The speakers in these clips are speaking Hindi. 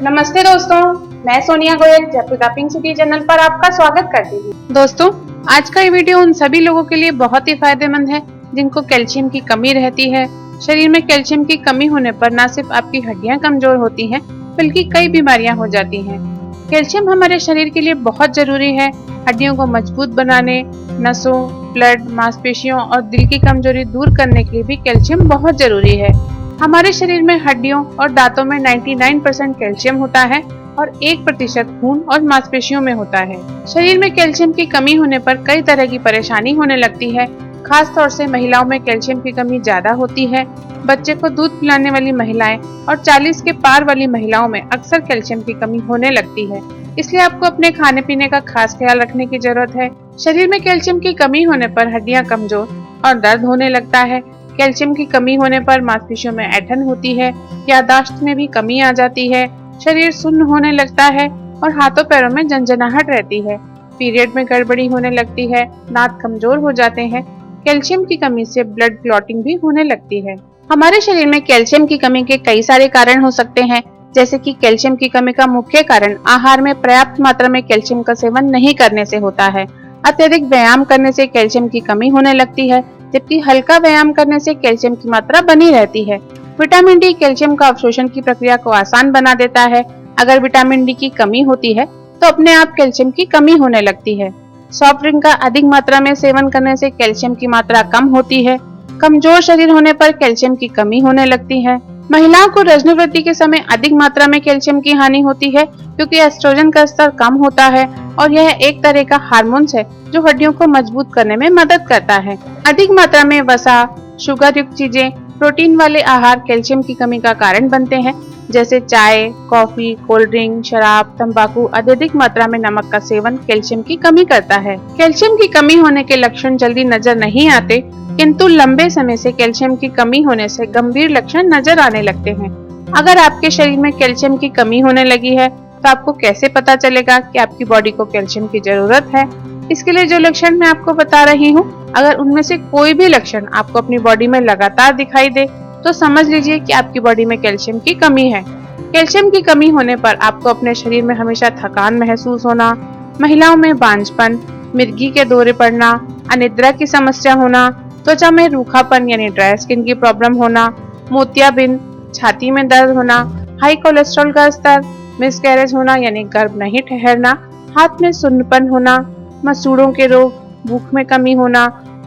नमस्ते दोस्तों, मैं सोनिया गोयल जयपुर का पिंक सिटी चैनल पर आपका स्वागत करती हूँ। दोस्तों, आज का ये वीडियो उन सभी लोगों के लिए बहुत ही फायदेमंद है जिनको कैल्शियम की कमी रहती है। शरीर में कैल्शियम की कमी होने पर न सिर्फ आपकी हड्डियां कमजोर होती हैं, बल्कि कई बीमारियां हो जाती हैं। कैल्शियम हमारे शरीर के लिए बहुत जरूरी है। हड्डियों को मजबूत बनाने, नसों, ब्लड, मांसपेशियों और दिल की कमजोरी दूर करने के लिए भी कैल्शियम बहुत जरूरी है। हमारे शरीर में हड्डियों और दांतों में 99% कैल्शियम होता है और 1% खून और मांसपेशियों में होता है। शरीर में कैल्शियम की कमी होने पर कई तरह की परेशानी होने लगती है। खास तौर से महिलाओं में कैल्शियम की कमी ज्यादा होती है। बच्चे को दूध पिलाने वाली महिलाएं और 40 के पार वाली महिलाओं में अक्सर कैल्शियम की कमी होने लगती है। इसलिए आपको अपने खाने पीने का खास ख्याल रखने की जरूरत है। शरीर में कैल्शियम की कमी होने पर हड्डियां कमजोर और दर्द होने लगता है। कैल्शियम की कमी होने पर मांसपेशियों में ऐंठन होती है, याददाश्त में भी कमी आ जाती है, शरीर सुन्न होने लगता है और हाथों पैरों में झंझनाहट रहती है। पीरियड में गड़बड़ी होने लगती है, दांत कमजोर हो जाते हैं। कैल्शियम की कमी से ब्लड क्लॉटिंग भी होने लगती है। हमारे शरीर में कैल्शियम की कमी के कई सारे कारण हो सकते हैं, जैसे कि कैल्शियम की कमी का मुख्य कारण आहार में पर्याप्त मात्रा में कैल्शियम का सेवन नहीं करने से होता है। अत्यधिक व्यायाम करने से कैल्शियम की कमी होने लगती है, जबकि हल्का व्यायाम करने से कैल्शियम की मात्रा बनी रहती है। विटामिन डी कैल्शियम का अवशोषण की प्रक्रिया को आसान बना देता है। अगर विटामिन डी की कमी होती है तो अपने आप कैल्शियम की कमी होने लगती है। सॉफ्ट ड्रिंक का अधिक मात्रा में सेवन करने से कैल्शियम की मात्रा कम होती है। कमजोर शरीर होने पर कैल्शियम की कमी होने लगती है। महिलाओं को रजोवृद्धि के समय अधिक मात्रा में कैल्शियम की हानि होती है, क्योंकि एस्ट्रोजन का स्तर कम होता है और यह एक तरह का हार्मोन्स है जो हड्डियों को मजबूत करने में मदद करता है। अधिक मात्रा में वसा, शुगर युक्त चीजें, प्रोटीन वाले आहार कैल्शियम की कमी का कारण बनते हैं, जैसे चाय, कॉफी, कोल्ड ड्रिंक, शराब, तंबाकू। अत्यधिक मात्रा में नमक का सेवन कैल्शियम की कमी करता है। कैल्शियम की कमी होने के लक्षण जल्दी नजर नहीं आते, किंतु लंबे समय से कैल्शियम की कमी होने से गंभीर लक्षण नजर आने लगते हैं। अगर आपके शरीर में कैल्शियम की कमी होने लगी है तो आपको कैसे पता चलेगा कि आपकी बॉडी को कैल्शियम की जरूरत है? इसके लिए जो लक्षण मैं आपको बता रही हूँ, अगर उनमें से कोई भी लक्षण आपको अपनी बॉडी में लगातार दिखाई दे तो समझ लीजिए कि आपकी बॉडी में कैल्शियम की कमी है। कैल्शियम की कमी होने पर आपको अपने शरीर में हमेशा थकान महसूस होना, महिलाओं में बांझपन, मिर्गी के दौरे पड़ना, अनिद्रा की समस्या होना, त्वचा में रूखापन यानी ड्राई स्किन की प्रॉब्लम होना, मोतियाबिंद, छाती में दर्द होना, हाई कोलेस्ट्रॉल का स्तर, मिसकैरेज होना यानी गर्भ नहीं ठहरना, हाथ में सुन्नपन होना, मसूड़ों के रोग, भूख में कमी होना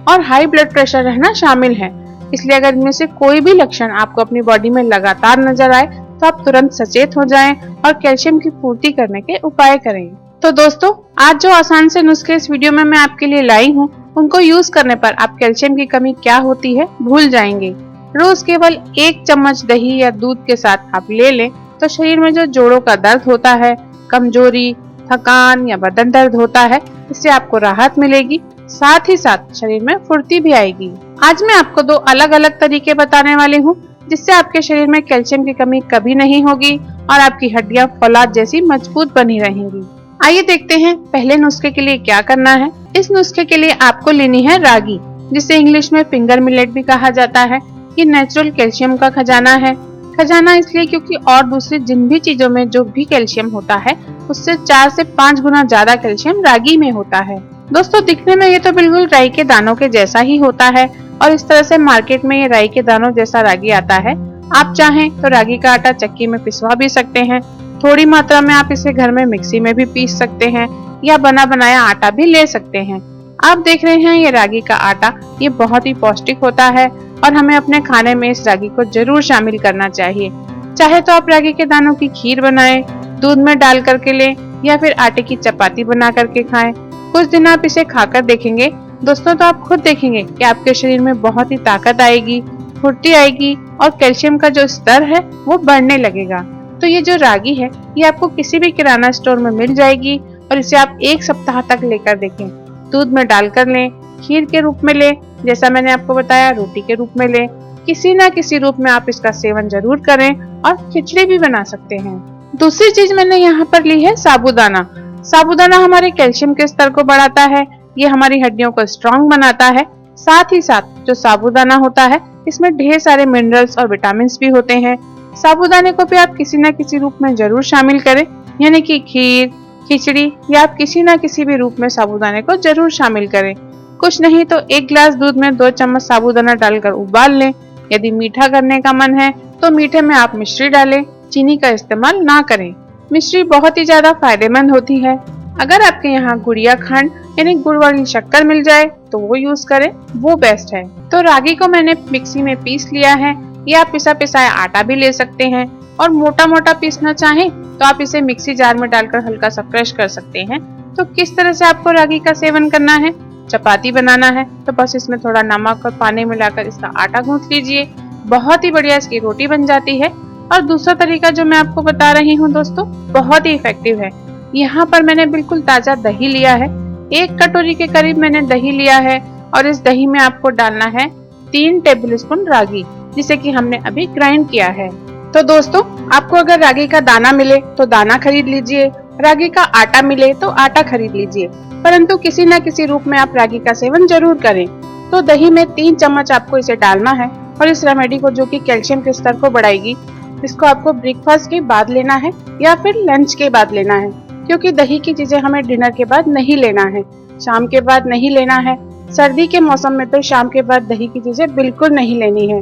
और हाई ब्लड प्रेशर रहना शामिल है। इसलिए अगर इनमें से कोई भी लक्षण आपको अपनी बॉडी में लगातार नजर आए तो आप तुरंत सचेत हो जाएं और कैल्शियम की पूर्ति करने के उपाय करें। तो दोस्तों, आज जो आसान से नुस्खे इस वीडियो में मैं आपके लिए लाई हूँ, उनको यूज करने पर आप कैल्शियम की कमी क्या होती है भूल जाएंगे। रोज केवल 1 चम्मच दही या दूध के साथ आप ले लें तो शरीर में जो जोड़ों का दर्द होता है, कमजोरी, थकान या बदन दर्द होता है, इससे आपको राहत मिलेगी। साथ ही साथ शरीर में फुर्ती भी आएगी। आज मैं आपको 2 अलग अलग तरीके बताने वाली हूँ, जिससे आपके शरीर में कैल्शियम की कमी कभी नहीं होगी और आपकी हड्डियां फौलाद जैसी मजबूत बनी रहेंगी। आइए देखते हैं पहले नुस्खे के लिए क्या करना है। इस नुस्खे के लिए आपको लेनी है रागी, जिसे इंग्लिश में फिंगर मिलेट भी कहा जाता है। ये नेचुरल कैल्शियम का खजाना है। खजाना इसलिए क्योंकि और दूसरी जिन भी चीजों में जो भी कैल्शियम होता है, उससे 4 से 5 गुना ज्यादा कैल्शियम रागी में होता है। दोस्तों, दिखने में ये तो बिल्कुल राई के दानों के जैसा ही होता है और इस तरह से मार्केट में ये राई के दानों जैसा रागी आता है। आप चाहें तो रागी का आटा चक्की में पिसवा भी सकते हैं। थोड़ी मात्रा में आप इसे घर में मिक्सी में भी पीस सकते हैं या बना बनाया आटा भी ले सकते हैं। आप देख रहे हैं ये रागी का आटा, ये बहुत ही पौष्टिक होता है और हमें अपने खाने में इस रागी को जरूर शामिल करना चाहिए। चाहे तो आप रागी के दानों की खीर बनाएं, दूध में डाल करके लें या फिर आटे की चपाती बना करके खाएं। कुछ दिन आप इसे खाकर देखेंगे दोस्तों, तो आप खुद देखेंगे कि आपके शरीर में बहुत ही ताकत आएगी, फुर्ती आएगी और कैल्शियम का जो स्तर है वो बढ़ने लगेगा। तो ये जो रागी है, ये आपको किसी भी किराना स्टोर में मिल जाएगी और इसे आप 1 सप्ताह तक लेकर देखें। दूध में डालकर लें, खीर के रूप में लें, जैसा मैंने आपको बताया रोटी के रूप में लें, किसी न किसी रूप में आप इसका सेवन जरूर करें और खिचड़ी भी बना सकते हैं। दूसरी चीज मैंने यहाँ पर ली है साबूदाना। साबूदाना हमारे कैल्शियम के स्तर को बढ़ाता है, ये हमारी हड्डियों को स्ट्रॉन्ग बनाता है। साथ ही साथ जो साबूदाना होता है, इसमें ढेर सारे मिनरल्स और विटामिन भी होते हैं। साबूदाने को भी आप किसी न किसी रूप में जरूर शामिल करें, यानी कि खीर, खिचड़ी या आप किसी न किसी भी रूप में साबूदाने को जरूर शामिल करें। कुछ नहीं तो 1 गिलास दूध में 2 चम्मच साबूदाना डालकर उबाल लें। यदि मीठा करने का मन है तो मीठे में आप मिश्री डालें, चीनी का इस्तेमाल ना करें। मिश्री बहुत ही ज्यादा फायदेमंद होती है। अगर आपके यहाँ गुड़िया खंड यानी गुड़ वाली शक्कर मिल जाए तो वो यूज करें, वो बेस्ट है। तो रागी को मैंने मिक्सी में पीस लिया है, या पिसा पिसाया आटा भी ले सकते हैं, और मोटा मोटा पीसना चाहें तो आप इसे मिक्सी जार में डालकर हल्का सा क्रश कर सकते हैं। तो किस तरह से आपको रागी का सेवन करना है, चपाती बनाना है तो बस इसमें थोड़ा नमक और पानी मिलाकर इसका आटा गूंथ लीजिए, बहुत ही बढ़िया इसकी रोटी बन जाती है। और दूसरा तरीका जो मैं आपको बता रही हूँ दोस्तों, बहुत ही इफेक्टिव है। यहाँ पर मैंने बिल्कुल ताजा दही लिया है, 1 कटोरी के करीब मैंने दही लिया है, और इस दही में आपको डालना है 3 टेबलस्पून रागी, जिसे कि हमने अभी ग्राइंड किया है। तो दोस्तों, आपको अगर रागी का दाना मिले तो दाना खरीद लीजिए, रागी का आटा मिले तो आटा खरीद लीजिए, परंतु किसी न किसी रूप में आप रागी का सेवन जरूर करें। तो दही में 3 चम्मच आपको इसे डालना है, और इस रेमेडी को, जो कि कैल्शियम के स्तर को बढ़ाएगी, इसको आपको ब्रेकफास्ट के बाद लेना है या फिर लंच के बाद लेना है, क्योंकि दही की चीजें हमें डिनर के बाद नहीं लेना है, शाम के बाद नहीं लेना है। सर्दी के मौसम में तो शाम के बाद दही की चीजें बिल्कुल नहीं लेनी है।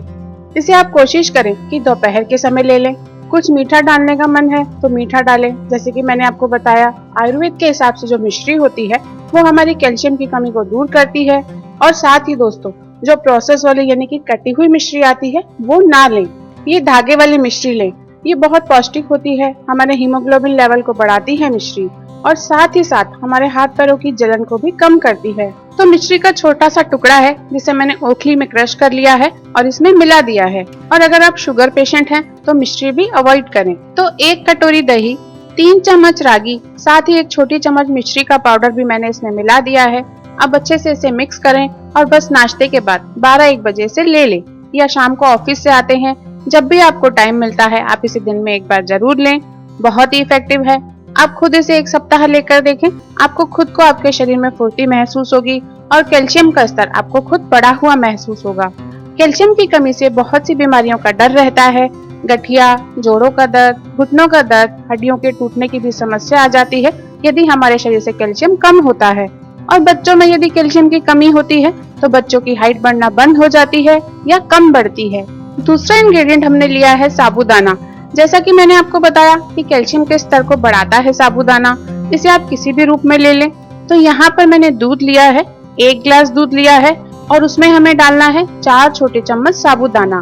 इसे आप कोशिश करें कि दोपहर के समय ले लें। कुछ मीठा डालने का मन है तो मीठा डालें, जैसे कि मैंने आपको बताया आयुर्वेद के हिसाब से जो मिश्री होती है वो हमारी कैल्शियम की कमी को दूर करती है। और साथ ही दोस्तों, जो प्रोसेस वाली यानी कि कटी हुई मिश्री आती है वो ना लें, ये धागे वाली मिश्री लें। ये बहुत पौष्टिक होती है, हमारे हीमोग्लोबिन लेवल को बढ़ाती है मिश्री, और साथ ही साथ हमारे हाथ पैरों की जलन को भी कम करती है। तो मिश्री का छोटा सा टुकड़ा है जिसे मैंने ओखली में क्रश कर लिया है और इसमें मिला दिया है। और अगर आप शुगर पेशेंट हैं तो मिश्री भी अवॉइड करें। तो 1 कटोरी दही, 3 चम्मच रागी, साथ ही 1 छोटी चम्मच मिश्री का पाउडर भी मैंने इसमें मिला दिया है। अब अच्छे से इसे मिक्स करें और बस नाश्ते के बाद 12-1 बजे से ले लें, या शाम को ऑफिस से आते हैं, जब भी आपको टाइम मिलता है आप इसे दिन में 1 बार जरूर लें। बहुत ही इफेक्टिव है। आप खुद इसे 1 सप्ताह लेकर देखें, आपको खुद को आपके शरीर में फुर्ती महसूस होगी और कैल्शियम का स्तर आपको खुद बढ़ा हुआ महसूस होगा। कैल्शियम की कमी से बहुत सी बीमारियों का डर रहता है, गठिया, जोड़ों का दर्द, घुटनों का दर्द, हड्डियों के टूटने की भी समस्या आ जाती है यदि हमारे शरीर से कैल्शियम कम होता है। और बच्चों में यदि कैल्शियम की कमी होती है तो बच्चों की हाइट बढ़ना बंद हो जाती है या कम बढ़ती है। दूसरा इंग्रेडिएंट हमने लिया है साबूदाना। जैसा कि मैंने आपको बताया कि कैल्शियम के स्तर को बढ़ाता है साबूदाना, इसे आप किसी भी रूप में ले लें। तो यहाँ पर मैंने दूध लिया है, 1 गिलास दूध लिया है, और उसमें हमें डालना है 4 छोटे चम्मच साबूदाना।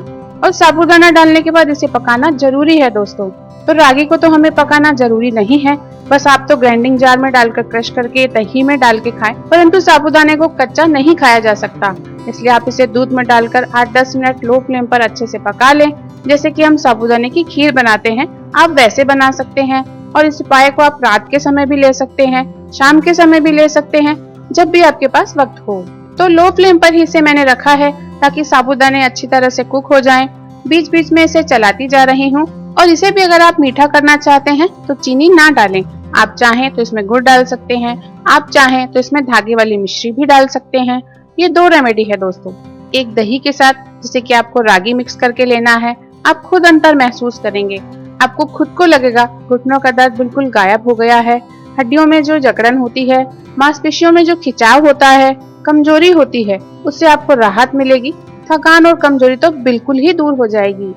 और साबूदाना डालने के बाद इसे पकाना जरूरी है दोस्तों। तो रागी को तो हमें पकाना जरूरी नहीं है, बस आप तो ग्राइंडिंग जार में डालकर क्रश करके दही में डाल के खाएं, परंतु साबूदाने को कच्चा नहीं खाया जा सकता, इसलिए आप इसे दूध में डालकर 8-10 मिनट लो फ्लेम पर अच्छे से पका लें। जैसे कि हम साबूदाने की खीर बनाते हैं आप वैसे बना सकते हैं। और इस उपाय को आप रात के समय भी ले सकते हैं, शाम के समय भी ले सकते हैं, जब भी आपके पास वक्त हो। तो लो फ्लेम पर ही इसे मैंने रखा है ताकि साबूदाने अच्छी तरह से कुक हो जाएं। बीच बीच में इसे चलाती जा रही हूँ। और इसे भी अगर आप मीठा करना चाहते हैं तो चीनी ना डालें, आप चाहें तो इसमें गुड़ डाल सकते हैं, आप चाहें तो इसमें धागे वाली मिश्री भी डाल सकते हैं। ये 2 रेमेडी है दोस्तों, एक दही के साथ जिसे कि आपको रागी मिक्स करके लेना है। आप खुद अंतर महसूस करेंगे, आपको खुद को लगेगा घुटनों का दर्द बिल्कुल गायब हो गया है, हड्डियों में जो जकड़न होती है, मांसपेशियों में जो खिंचाव होता है, कमजोरी होती है, उससे आपको राहत मिलेगी। थकान और कमजोरी तो बिल्कुल ही दूर हो जाएगी।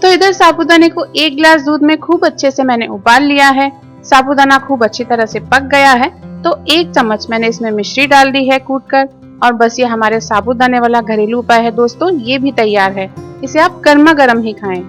तो इधर साबूदाने को 1 गिलास दूध में खूब अच्छे से मैंने उबाल लिया है। साबूदाना खूब अच्छी तरह से पक गया है तो 1 चम्मच मैंने इसमें मिश्री डाल दी है कूटकर। और बस ये हमारे साबूदाने वाला घरेलू उपाय है दोस्तों, ये भी तैयार है। इसे आप गर्मा गर्म ही खाएं,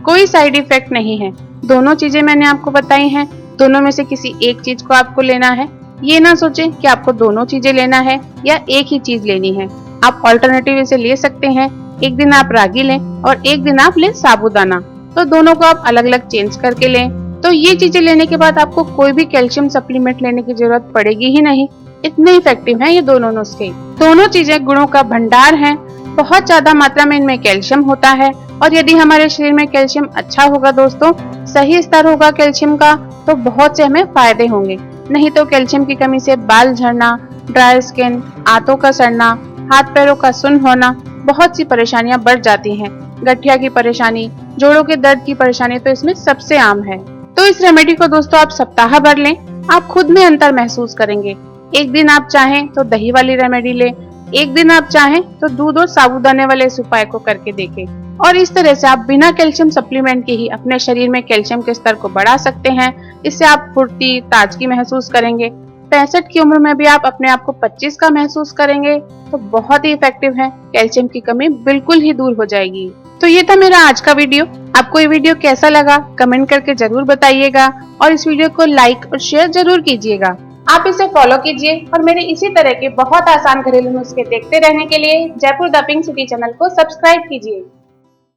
कोई साइड इफेक्ट नहीं है। दोनों चीजें मैंने आपको बताई हैं, दोनों में से किसी एक चीज को आपको लेना है। ये ना सोचें कि आपको दोनों चीजें लेना है या एक ही चीज लेनी है। आप ऑल्टरनेटिव इसे ले सकते हैं, एक दिन आप रागी लें और एक दिन आप लें साबूदाना, तो दोनों को आप अलग अलग चेंज करके लें। तो ये चीजें लेने के बाद आपको कोई भी कैल्शियम सप्लीमेंट लेने की जरूरत पड़ेगी ही नहीं, इतने इफेक्टिव हैं ये दोनों नुस्खे। दोनों चीजें गुणों का भंडार हैं, बहुत ज्यादा मात्रा में इनमें कैल्शियम होता है। और यदि हमारे शरीर में कैल्शियम अच्छा होगा दोस्तों, सही स्तर होगा कैल्शियम का, तो बहुत से हमें फायदे होंगे। नहीं तो कैल्शियम की कमी से बाल झड़ना, ड्राई स्किन, आंतों का सड़ना, हाथ पैरों का सुन्न होना, बहुत सी परेशानियां बढ़ जाती हैं। गठिया की परेशानी, जोड़ों के दर्द की परेशानी तो इसमें सबसे आम है। तो इस रेमेडी को दोस्तों आप सप्ताह भर लें, आप खुद में अंतर महसूस करेंगे। एक दिन आप चाहें तो दही वाली रेमेडी लें, एक दिन आप चाहें तो दूध और साबूदाने वाले इस उपाय को करके देखें। और इस तरह से आप बिना कैल्शियम सप्लीमेंट के ही अपने शरीर में कैल्शियम के स्तर को बढ़ा सकते हैं। इससे आप फुर्ती, ताजगी महसूस करेंगे। 65 की उम्र में भी आप अपने आप को 25 का महसूस करेंगे, तो बहुत ही इफेक्टिव है। कैल्शियम की कमी बिल्कुल ही दूर हो जाएगी। तो ये था मेरा आज का वीडियो। आपको ये वीडियो कैसा लगा कमेंट करके जरूर बताइएगा और इस वीडियो को लाइक और शेयर जरूर कीजिएगा। आप इसे फॉलो कीजिए और मेरे इसी तरह के बहुत आसान घरेलू नुस्खे देखते रहने के लिए Jaipur the pink city channel को सब्सक्राइब कीजिए।